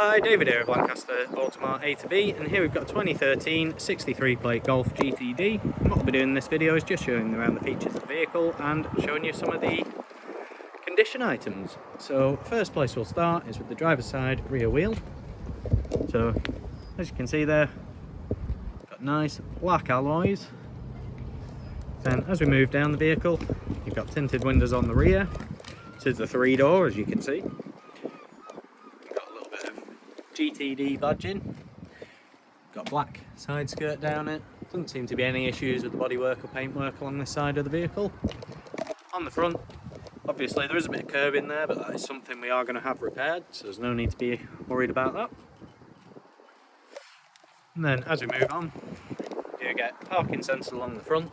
Hi, David here of Lancaster Automart A2B, and here we've got a 2013 63 plate Golf GTD. And what I'll be doing in this video is just showing around the features of the vehicle and showing you some of the condition items. So first place we'll start is with the driver's side rear wheel. So as you can see there, got nice black alloys. Then as we move down the vehicle, you've got tinted windows on the rear. This is the 3-door, as you can see. GTD badging, got black side skirt down it. Doesn't seem to be any issues with the bodywork or paintwork along this side of the vehicle. On the front, obviously there is a bit of curb in there, but that is something we are going to have repaired, so there's no need to be worried about that. And then as we move on, you get parking sensors along the front.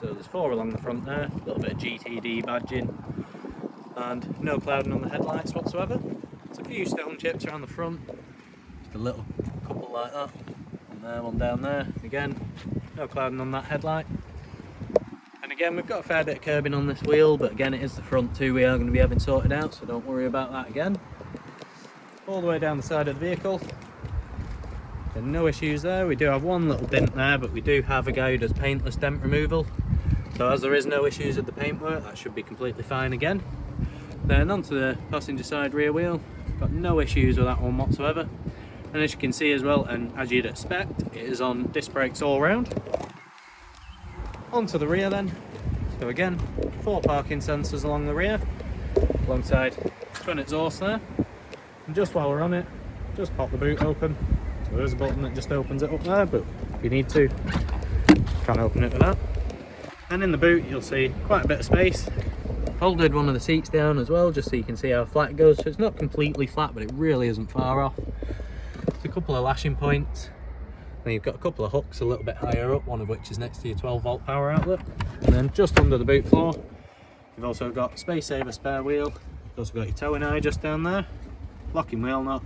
So there's 4 along the front there, a little bit of GTD badging, and no clouding on the headlights whatsoever. There's a few stone chips around the front. A little couple like that, and there, one down there. Again, no clouding on that headlight. And again, we've got a fair bit of curbing on this wheel, but again, it is the front too we are going to be having sorted out, so don't worry about that again. All the way down the side of the vehicle, and no issues there. We do have one little dent there, but we do have a guy who does paintless dent removal, so as there is no issues with the paintwork, that should be completely fine again. Then onto the passenger side rear wheel, got no issues with that one whatsoever. And as you can see as well, and as you'd expect, it is on disc brakes all round. Onto the rear then. So again, 4 parking sensors along the rear, alongside twin exhaust there. And just while we're on it, just pop the boot open. So there's a button that just opens it up there, but if you need to, you can open it with that. And in the boot, you'll see quite a bit of space. Folded one of the seats down as well, just so you can see how flat it goes. So it's not completely flat, but it really isn't far off. A couple of lashing points, then you've got a couple of hooks a little bit higher up, one of which is next to your 12-volt power outlet. And then just under the boot floor, you've also got space saver spare wheel. You've also got your towing eye just down there, locking wheel nut,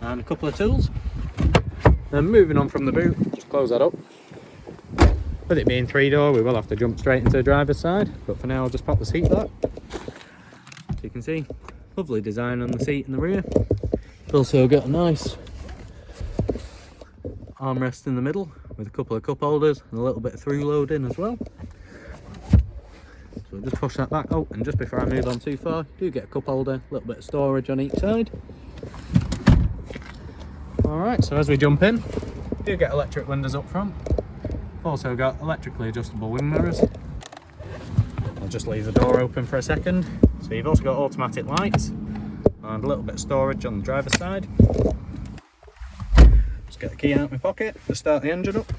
and a couple of tools. Then moving on from the boot, just close that up. With it being 3-door, we will have to jump straight into the driver's side, but for now I'll just pop the seat back. So you can see, lovely design on the seat in the rear. You've also got a nice armrest in the middle with a couple of cup holders and a little bit of through loading as well. So just push that back. Oh, and just before I move on too far, you do get a cup holder, a little bit of storage on each side. Alright, so as we jump in, you do get electric windows up front. Also got electrically adjustable wing mirrors. I'll just leave the door open for a second. So you've also got automatic lights and a little bit of storage on the driver's side. Just get the key out of my pocket to start the engine up.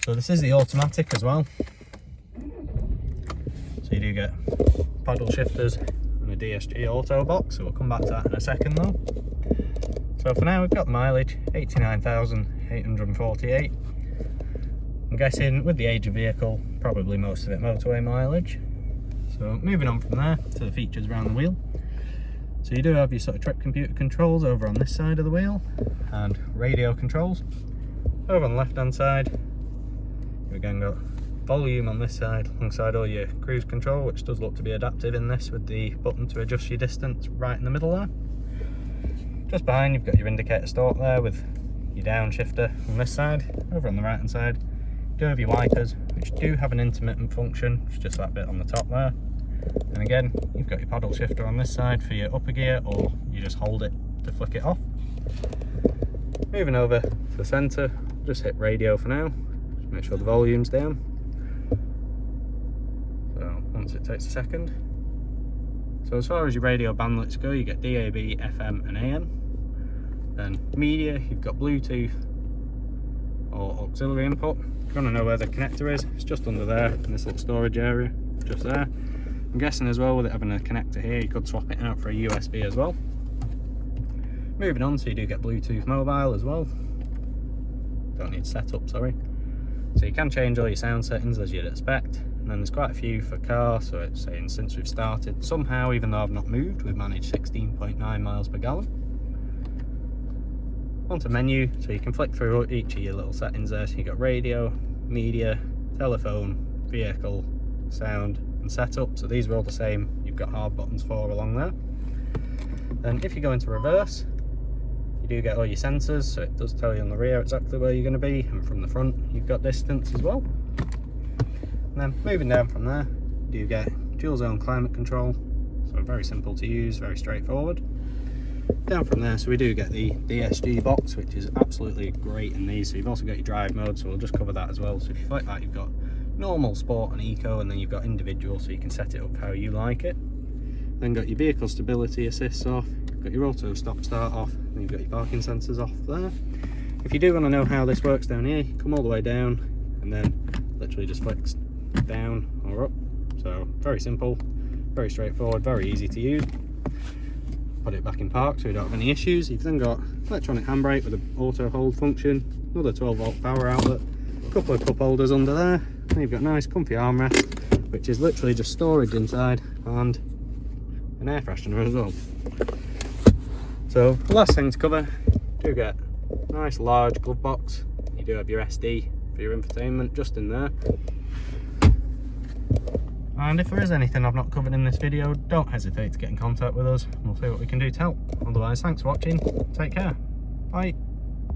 So this is the automatic as well. So you do get paddle shifters and a DSG auto box, so we'll come back to that in a second though. So for now we've got the mileage, 89,848. I'm guessing with the age of vehicle, probably most of it motorway mileage. So moving on from there to the features around the wheel. So you do have your sort of trip computer controls over on this side of the wheel and radio controls. Over on the left hand side, you've again got volume on this side alongside all your cruise control, which does look to be adaptive in this with the button to adjust your distance right in the middle there. Just behind you've got your indicator stalk there with your downshifter on this side. Over on the right hand side, you do have your wipers, which do have an intermittent function, which is just that bit on the top there. And again, you've got your paddle shifter on this side for your upper gear, or you just hold it to flick it off. Moving over to the centre, just hit radio for now, just make sure the volume's down. So once it takes a second. So as far as your radio bandwidths go, you get DAB, FM and AM. Then media, you've got Bluetooth or auxiliary input. If you want to know where the connector is, it's just under there in this little storage area, just there. I'm guessing as well with it having a connector here, you could swap it out for a USB as well. Moving on, so you do get Bluetooth mobile as well. Don't need setup, sorry. So you can change all your sound settings as you'd expect. And then there's quite a few for car, so it's saying since we've started, somehow, even though I've not moved, we've managed 16.9 miles per gallon. Onto menu, so you can flick through each of your little settings there. So you've got radio, media, telephone, vehicle, sound and setup. So these are all the same. You've got hard buttons for along there. And if you go into reverse, you do get all your sensors, so it does tell you on the rear exactly where you're going to be, and from the front you've got distance as well. And then moving down from there, you do get dual zone climate control, so very simple to use, very straightforward. Down from there, so we do get the DSG box, which is absolutely great in these. So you've also got your drive mode, so we'll just cover that as well. So if you like that, you've got normal, sport and eco, and then you've got individual, so you can set it up how you like it. Then got your vehicle stability assists off, got your auto stop start off, and you've got your parking sensors off there. If you do want to know how this works down here, you come all the way down and then literally just flicks down or up. So very simple, very straightforward, very easy to use. Put it back in park so you don't have any issues. You've then got electronic handbrake with an auto hold function, another 12-volt power outlet, a couple of cup holders under there, and you've got a nice comfy armrest, which is literally just storage inside, and an air freshener as well. So the last thing to cover, you do get a nice large glove box. You do have your SD for your infotainment just in there. And if there is anything I've not covered in this video, don't hesitate to get in contact with us and we'll see what we can do to help. Otherwise, thanks for watching, take care, bye.